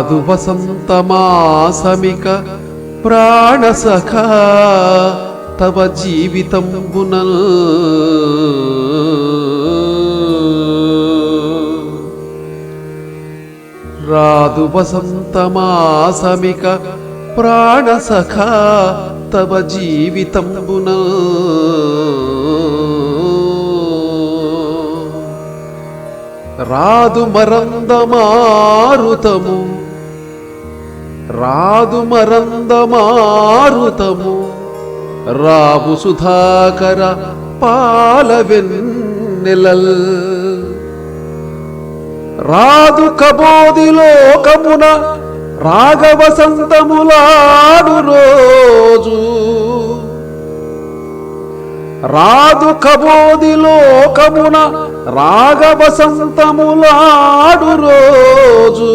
రాదు వసంతమాసమిక ప్రాణసఖా తవ జీవితంబునల్ రాదు వసంతమాసమిక ప్రాణసఖా తవ జీవితంబునల్ రాదు మరందమారుతము రాదు మరందమారుతము రావు సుధాకర పాలవెన్నెలల్ రాదు కబోది లోకమున రాగవసంతములాడు రోజు రాదు కబోది లోకమున రాగవసంతములాడు రోజు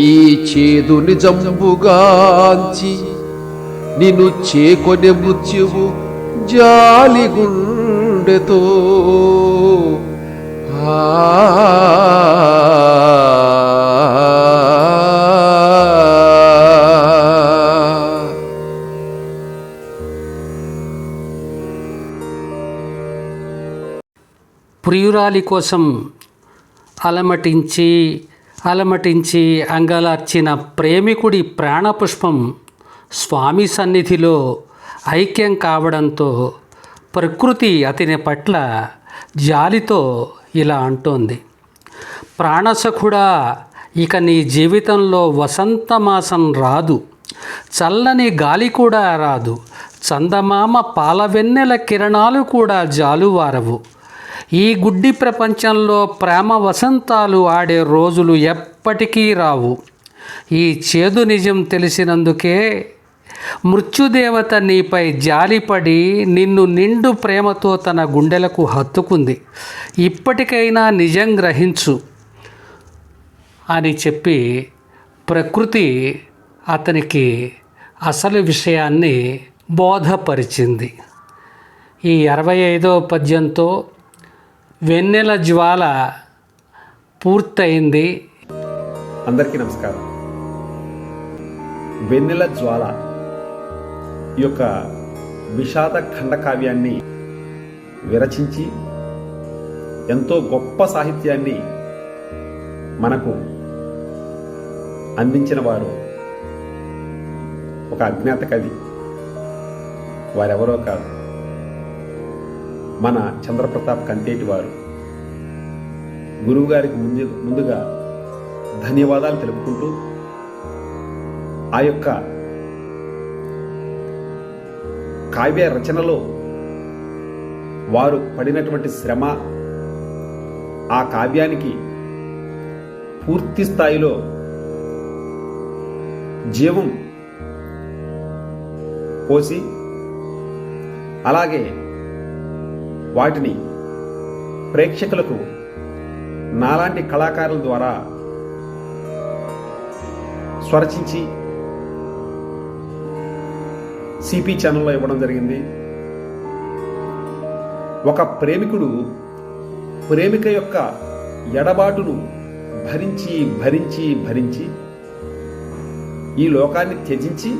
ఈ చేదు నిజంబుగాంచి నిన్ను చేకొనె మృత్యువు జాలిగుండెతో ప్రియురాలి కోసం అలమటించి అంగలార్చిన ప్రేమికుడి ప్రాణపుష్పం స్వామి సన్నిధిలో ఐక్యం కావడంతో ప్రకృతి అతని పట్ల జాలితో ఇలా అంటోంది. ప్రాణసఖుడా, ఇక నీ జీవితంలో వసంతమాసం రాదు, చల్లని గాలి కూడా రాదు, చందమామ పాలవెన్నెల కిరణాలు కూడా జాలువారవు. ఈ గుడ్డి ప్రపంచంలో ప్రేమ వసంతాలు ఆడే రోజులు ఎప్పటికీ రావు. ఈ చేదు నిజం తెలిసినందుకే మృత్యుదేవత నీపై జాలిపడి నిన్ను నిండు ప్రేమతో తన గుండెలకు హత్తుకుంది. ఇప్పటికైనా నిజం గ్రహించు అని చెప్పి ప్రకృతి అతనికి అసలు విషయాన్ని బోధపరిచింది. ఈ 65వ పద్యంతో వెన్నెల జ్వాల పూర్తయింది. అందరికీ నమస్కారం. వెన్నెల జ్వాల ఈ యొక్క విషాద ఖండకావ్యాన్ని విరచించి ఎంతో గొప్ప సాహిత్యాన్ని మనకు అందించిన వారు ఒక అజ్ఞాత కవి. వారెవరో కాదు, మన చంద్రప్రతాప్ కంతేటి వారు. గురువు గారికి ముందుగా ధన్యవాదాలు తెలుపుకుంటూ ఆ యొక్క కావ్య రచనలో వారు పడినటువంటి శ్రమ, ఆ కావ్యానికి పూర్తి స్థాయిలో జీవం పోసి అలాగే వాటిని ప్రేక్షకులకు నాలాంటి కళాకారుల ద్వారా స్వరచించి సిపి ఛానల్లో ఇవ్వడం జరిగింది. ఒక ప్రేమికుడు ప్రేమిక యొక్క ఎడబాటును భరించి భరించి భరించి ఈ లోకాన్ని త్యజించి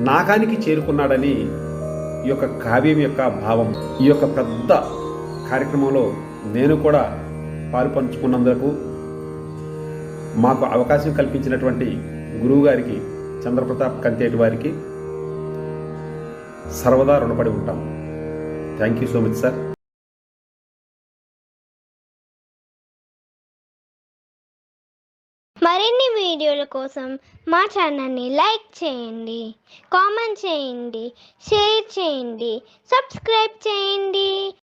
నాగానికి చేరుకున్నాడని ఈ యొక్క కావ్యం యొక్క భావం. ఈ యొక్క పెద్ద కార్యక్రమంలో నేను కూడా పాలు పంచుకున్నందుకు మాకు అవకాశం కల్పించినటువంటి గురువు గారికి, చంద్రప్రతాప్ కంతేటి వారికి సర్వదా రుణపడి ఉంటాం. Thank you so much sir. మరిన్ని వీడియోల కోసం మా ఛానల్ని లైక్ చేయండి, కామెంట్ చేయండి, షేర్ చేయండి, సబ్స్క్రైబ్ చేయండి.